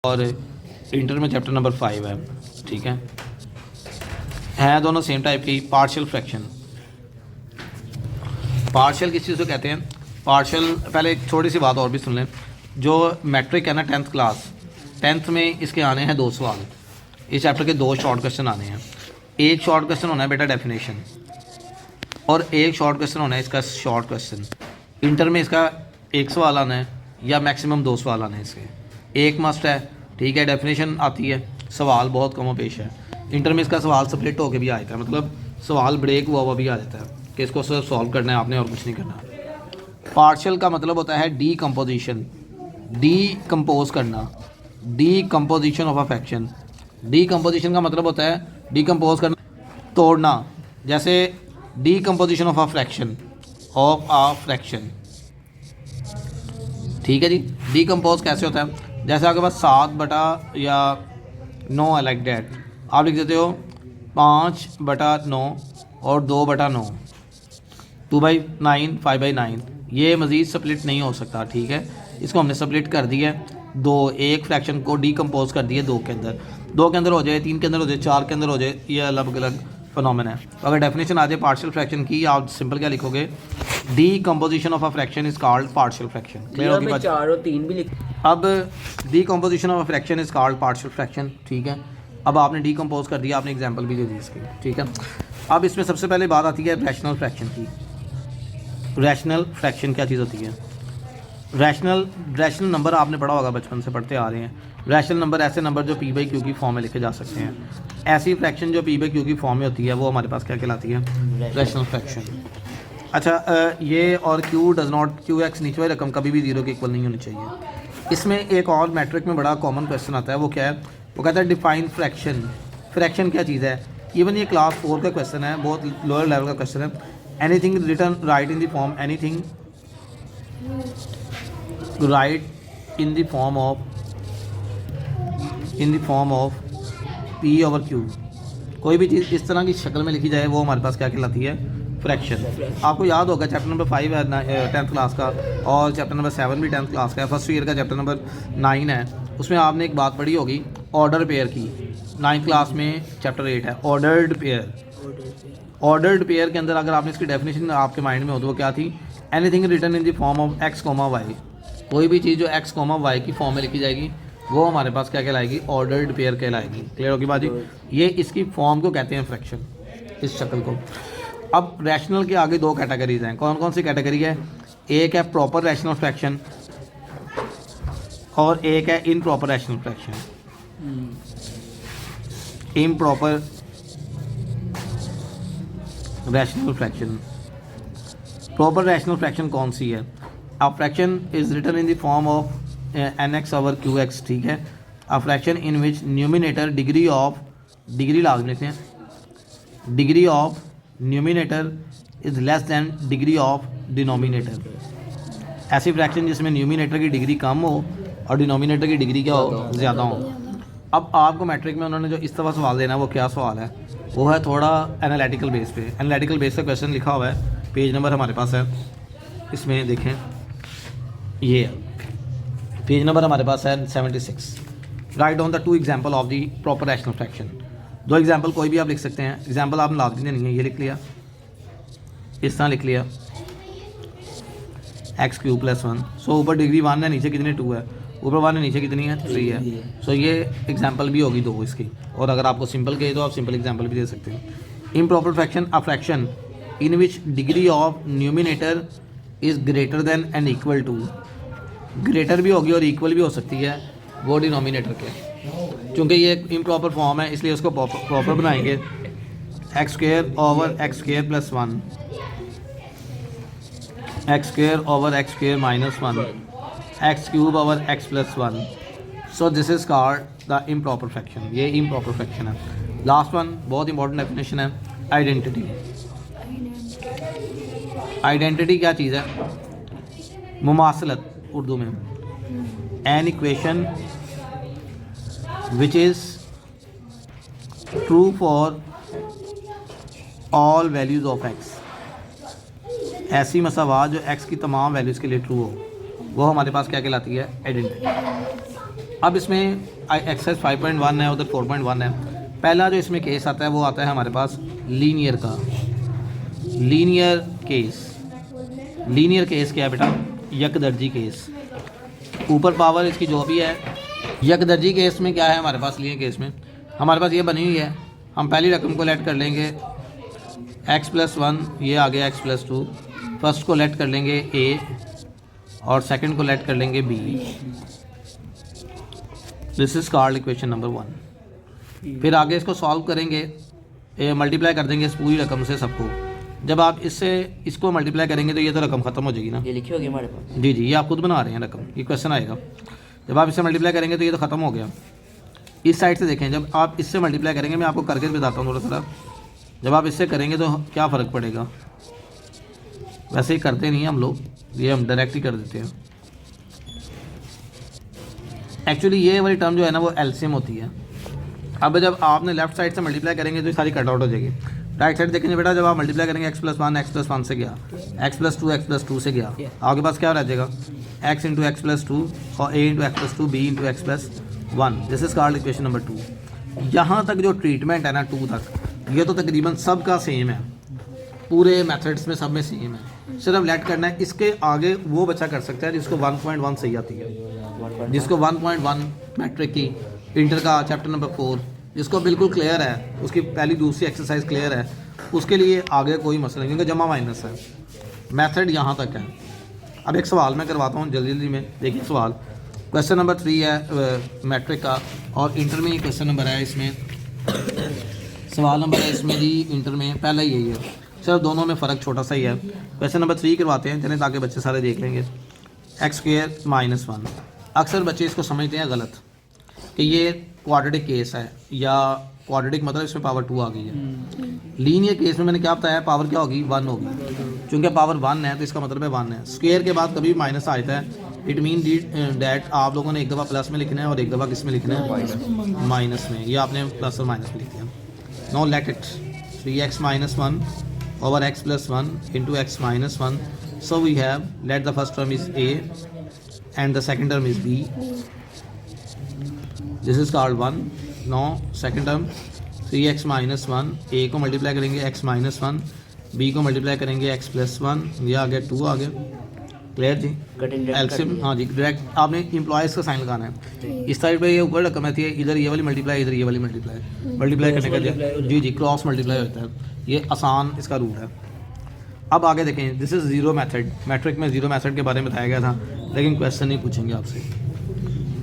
और इंटर में chapter number 5 है। ठीक है दोनों सेम टाइप की। पार्शियल फ्रैक्शन, पार्शियल किस चीज़ को कहते हैं? पार्शियल, पहले एक छोटी सी बात और भी सुन लें। जो मैट्रिक है ना 10th क्लास, 10th में इसके आने हैं 2 सवाल। इस चैप्टर के 2 शॉर्ट क्वेश्चन आने हैं। एक शॉर्ट क्वेश्चन होना है बेटा डेफिनेशन, और एक शॉर्ट क्वेश्चन होना है इसका शॉर्ट क्वेश्चन। इंटर में इसका 1 सवाल आना है या मैक्सिमम 2 सवाल आने हैं इसके। एक मस्ट है, ठीक है। डेफिनेशन आती है, सवाल बहुत कम पेश है। इंटर में इसका सवाल स्प्लिट होकर भी आ जाता है, मतलब सवाल ब्रेक हुआ भी आ जाता है कि इसको सिर्फ सॉल्व करना है आपने और कुछ नहीं करना। पार्शियल का मतलब होता है डीकम्पोजिशन, डीकम्पोज करना, decomposition of a fraction. Decomposition का मतलब होता है डीकम्पोज करना, तोड़ना। जैसे decomposition of a fraction, of a fraction, ठीक है जी। डीकम्पोज कैसे होता है? जैसे आपके पास 7/9 है, लाइक डैट। आप लिख देते हो 5/9 और 2/9, 2/9, 5/9। ये मज़ीद स्प्लिट नहीं हो सकता, ठीक है। इसको हमने स्प्लिट कर दिया है दो, एक फ्रैक्शन को डीकम्पोज कर दिया 2 के अंदर। 2 के अंदर हो जाए, 3 के अंदर हो जाए, 4 के अंदर हो जाए, ये अलग अलग फिनोमेना है। तो अगर डेफिनेशन आ जाए पार्शियल फ्रैक्शन की, आप सिंपल क्या लिखोगे? Decomposition of a fraction is called partial fraction. Clear होगी बात? 4 और 3 भी लिख। अब decomposition of a fraction is called partial fraction, ठीक है। अब आपने डीकम्पोज कर दिया, आपने एग्जांपल भी दे दी इसकी, ठीक है। अब इसमें सबसे पहले बात आती है रैशनल फ्रैक्शन की। रैशनल फ्रैक्शन क्या चीज़ होती है? रैशनल नंबर आपने पढ़ा होगा, बचपन से पढ़ते आ रहे हैं। रैशनल नंबर ऐसे नंबर जो p/q की फॉर्म में लिखे जा सकते हैं। ऐसी फ्रैक्शन जो p/q की फॉर्म में होती है वो हमारे पास क्या कहलाती है? Rational fraction. अच्छा, ये और qx नीचे वाली रकम कभी भी 0 के इक्वल नहीं होनी चाहिए। इसमें एक और मैट्रिक में बड़ा कॉमन क्वेश्चन आता है, वो क्या है? वो कहता है डिफाइन फ्रैक्शन। फ्रैक्शन क्या चीज़ है? इवन ये क्लास 4 का क्वेश्चन है, बहुत लोअर लेवल का क्वेश्चन है। Anything written right in the form, anything right in the form of p/q। कोई भी चीज़ इस तरह की शक्ल में लिखी जाए वो हमारे पास क्या कहलाती है? फ्रैक्शन। आपको याद होगा चैप्टर नंबर 5 है 10th क्लास का, और चैप्टर नंबर 7 भी 10th क्लास का है। फर्स्ट ईयर का चैप्टर नंबर 9 है, उसमें आपने एक बात पढ़ी होगी ऑर्डर पेयर की। 9th क्लास में चैप्टर 8 है ऑर्डर्ड पेयर। ऑर्डर्ड पेयर के अंदर अगर आपने इसकी डेफिनेशन आपके माइंड में हो तो वो क्या थी? Anything written in the form of x, y। कोई भी चीज़ जो x, y की फॉर्म में लिखी जाएगी वो हमारे पास क्या कहलाएगी? ऑर्डर्ड पेयर कहलाएगी। क्लियर होगी बात जी? ये इसकी फॉर्म को कहते हैं फ्रैक्शन, इस शक्ल को। अब रैशनल के आगे 2 कैटेगरीज हैं। कौन कौन सी कैटेगरी है? एक है प्रॉपर रैशनल फ्रैक्शन और एक है improper rational fraction. Improper rational fraction. Proper rational fraction कौन सी है? A fraction is written in the form of nx/qx, ठीक है। A fraction in which numerator degree लाजम लिखते हैं, degree of numerator is less than degree of denominator. ऐसी fraction जिसमें न्यूमिनेटर की डिग्री कम हो और डिनोमिनेटर की डिग्री क्या हो? ज़्यादा हो। अब आपको मैट्रिक में उन्होंने जो इस तरह सवाल देना है वो क्या सवाल है? वो है थोड़ा एनालिटिकल बेस पे। एनालिटिकल बेस का क्वेश्चन लिखा हुआ है, पेज नंबर हमारे पास है, इसमें देखें, ये पेज नंबर हमारे पास है 76। Right on the 2 example of the proper rational fraction. 2 example कोई भी आप लिख सकते हैं। एग्जाम्पल आपने लाजमी नहीं है, ये लिख लिया, इस तरह लिख लिया x³ + 1। सो ऊपर डिग्री 1 है, नीचे कितनी 2 है, ऊपर 1 है, नीचे कितनी है 3 है। सो ये एग्जाम्पल भी होगी 2 इसकी। और अगर आपको सिंपल कहे तो आप सिंपल एग्जाम्पल भी दे सकते हैं। Improper fraction, a fraction in which degree of numerator is greater than and equal to. Greater भी होगी और इक्वल भी हो सकती है वो डिनोमिनेटर के। क्योंकि ये इम्प्रॉपर फॉर्म है इसलिए उसको प्रॉपर बनाएंगे। x² / x² + 1, x² / x² - 1, x³ / x + 1। So this is called the improper fraction. ये इम्प्रॉपर फ्रैक्शन है। लास्ट वन बहुत इंपॉर्टेंट डेफिनेशन है, आइडेंटिटी। आइडेंटिटी क्या चीज़ है? मुमासलत उर्दू में। An equation which is true for all values of x। ऐसी मसावात जो x की तमाम वैल्यूज़ के लिए ट्रू हो, वो हमारे पास क्या कहलाती है? आइडेंटिटी। अब इसमें एक्सरसाइज 5.1 है, उधर 4.1 है। पहला जो इसमें केस आता है वो आता है हमारे पास लीनियर का। लीनियर केस क्या है बेटा? यकदर्जी केस। ऊपर पावर इसकी जो भी है, यकदर्जी केस में क्या है हमारे पास? लीनियर केस में हमारे पास ये बनी हुई है। हम पहली रकम को लेट कर लेंगे x+1, ये आ गया x+2। फर्स्ट को लेट कर लेंगे a और सेकंड को लेट कर लेंगे b। This is called equation number 1। फिर आगे इसको सॉल्व करेंगे, मल्टीप्लाई कर देंगे इस पूरी रकम से सबको। जब आप इसको मल्टीप्लाई करेंगे तो ये तो रकम ख़त्म हो जाएगी ना। ये लिखी होगी हमारे पास। जी, ये आप खुद बना रहे हैं रकम, ये क्वेश्चन आएगा। जब आप इससे मल्टीप्लाई करेंगे तो ये तो ख़त्म हो गया। इस साइड से देखें, जब आप इससे मल्टीप्लाई करेंगे, मैं आपको करके बताता हूँ थोड़ा सा। जब आप इससे करेंगे तो क्या फ़र्क पड़ेगा? वैसे ही करते नहीं हैं हम लोग, ये हम डायरेक्ट ही कर देते हैं। एक्चुअली ये वाली टर्म जो है ना वो एलसीएम होती है। अब जब आपने लेफ्ट साइड से मल्टीप्लाई करेंगे तो ये सारी कट आउट हो जाएगी। राइट साइड देखेंगे बेटा, जब आप मल्टीप्लाई करेंगे x+1 से गया, x+2 से गया, आपके पास क्या रह जाएगा? x इंटू x+2 और a into x+2 b into x+1। This is called equation number 2। यहाँ तक जो ट्रीटमेंट है ना 2 तक, ये तो तकरीबन सबका सेम है, पूरे मेथड्स में सब में सेम है। सिर्फ लेट करना है। इसके आगे वो बच्चा कर सकता है जिसको 1.1 सही आती है, जिसको 1.1 मैट्रिक की इंटर का चैप्टर नंबर 4 जिसको बिल्कुल क्लियर है, उसकी पहली दूसरी एक्सरसाइज क्लियर है, उसके लिए आगे कोई मसला नहीं, क्योंकि जमा माइनस है। मेथड यहाँ तक है। अब एक सवाल मैं करवाता हूँ जल्दी में। देखिए सवाल, क्वेश्चन नंबर 3 है मैट्रिक का, और इंटर में क्वेश्चन नंबर है इसमें, सवाल नंबर है इसमें जी इंटर में पहला यही है। सिर्फ दोनों में फ़र्क छोटा सा ही है। क्वेश्चन नंबर 3 करवाते हैं चलें, ताकि बच्चे सारे देख लेंगे। x²-1। अक्सर बच्चे इसको समझते हैं गलत कि ये क्वाड्रेटिक केस है, या क्वाड्रेटिक मतलब इसमें पावर 2 आ गई है। लीनियर केस में मैंने क्या बताया, पावर क्या होगी? 1 होगी। चूँकि पावर 1 है तो इसका मतलब है 1 है। स्क्वायर के बाद कभी माइनस आता है, इट मीन डैट आप लोगों ने एक दफ़ा प्लस में लिखना है और एक दफ़ा किस में लिखना है? माइनस में। ये आपने प्लस और माइनस में लिख दिया। No let it 3x-1 over x+1 into x-1. So we have, let the first term is a and the second term is b. This is called 1. Now second term 3x-1, a को multiply करेंगे x-1, b को multiply करेंगे x+1, ये आ गया 2 आ गया। Clear जी? LCM, हाँ जी, direct आपने employees का साइन लगाना है। इस साइड पे ये ऊपर रकम आती है, इधर ये वाली मल्टीप्लाई, इधर ये वाली मल्टीप्लाई करने का जी क्रॉस मल्टीप्लाई होता है। ये आसान इसका रूल है। अब आगे देखें, this is zero method. Matrix में ज़ीरो मेथड के बारे में बताया गया था, लेकिन क्वेश्चन नहीं पूछेंगे आपसे।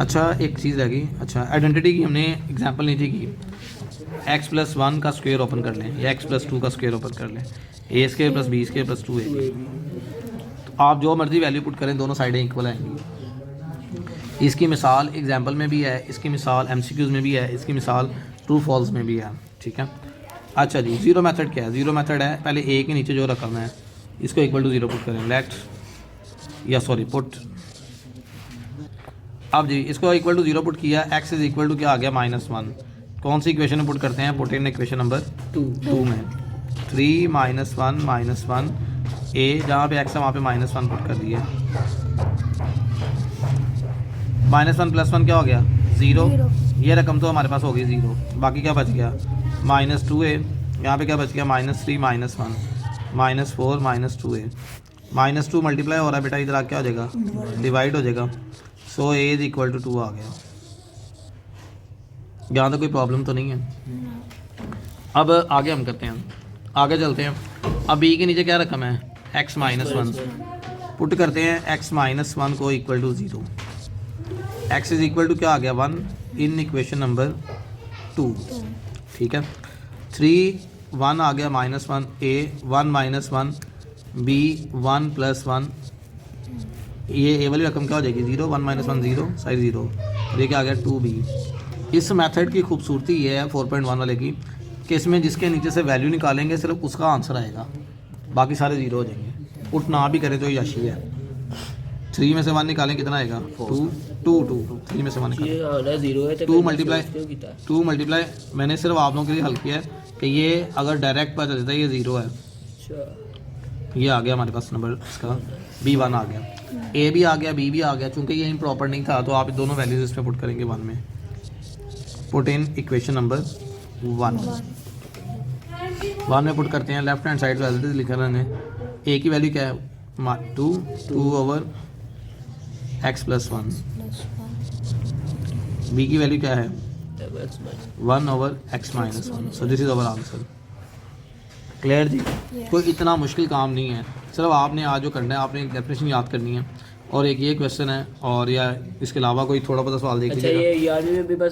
अच्छा, एक चीज़ रह गई। अच्छा, आइडेंटिटी की हमने एग्जांपल नहीं थी की x+1 का स्क्वायर ओपन कर लें या x+2 का स्क्वायर ओपन कर लें, a² + b² + 2ab। तो आप जो मर्जी वैल्यू पुट करें, दोनों साइडें इक्वल आएंगी। इसकी मिसाल एग्जाम्पल में भी है, इसकी मिसाल MCQs में भी है, इसकी मिसाल ट्रू फॉल्स में भी है। ठीक है। अच्छा जी, ज़ीरो मेथड क्या है? ज़ीरो मेथड है, पहले a के नीचे जो रकम है इसको इक्वल टू 0 पुट करें, पुट। अब जी इसको इक्वल टू 0 पुट किया, x इज इक्वल टू क्या आ गया? -1। कौन सी इक्वेशन में पुट करते हैं? पुट इन इक्वेशन नंबर 2 में 3 - 1 -1 a, जहाँ पे x है वहाँ पे -1 पुट कर दिया। -1 + 1 क्या हो गया? 0। ये रकम तो हमारे पास हो गई 0। बाकी क्या बच गया? -2a। यहाँ पे क्या बच गया? -3 - 1 -4 -2a। -2 मल्टीप्लाई हो रहा है बेटा, इधर आ क्या हो जाएगा? डिवाइड हो जाएगा। सो a इज इक्वल टू 2 आ गया। यहाँ तो कोई प्रॉब्लम तो नहीं है। अब आगे हम करते हैं, आगे चलते हैं। अब b के नीचे क्या रकम है? x-1 पुट करते हैं। x-1 को equal to 0। x is equal to क्या आ गया? 1 इन इक्वेशन नंबर 2। ठीक है। 3 1 आ गया, -1 a 1 -1 b 1 + 1, ये a वाली रकम क्या हो जाएगी? 0 1 - 1 0 साइड 0। ये क्या आ गया? 2b। इस मेथड की खूबसूरती ये है 4.1 वाले की कि इसमें जिसके नीचे से वैल्यू निकालेंगे सिर्फ उसका आंसर आएगा, बाकी सारे 0 हो जाएंगे। पुट ना भी करें तो ये याशी है। 3 में से 1 निकालें कितना आएगा? 2 3 में से 1 निकालें 2 मल्टीप्लाई मैंने सिर्फ आप लोगों के लिए हल किया है कि ये अगर डायरेक्ट पता चलता है ये 0 है। ये आ गया हमारे पास नंबर, इसका b1 आ गया, a भी आ गया, b भी आ गया। चूँकि ये इम्प्रॉपर नहीं था तो आप दोनों वैल्यूज इसमें पुट करेंगे 1 में। पुट इन इक्वेशन नंबर 1 में पुट करते हैं, लेफ्ट हैंड साइड पे लिखा मैंने ए की वैल्यू क्या है 2/x+1, बी की वैल्यू क्या है 1/x-1, so this is our answer. Clear जी? कोई इतना मुश्किल काम नहीं है, सिर्फ आपने आज जो करना है आपने एक डेफिनेशन याद करनी है और एक ये क्वेश्चन है, और या इसके अलावा कोई थोड़ा बहुत सवाल देख अच्छा लीजिएगा। ये याद में भी बस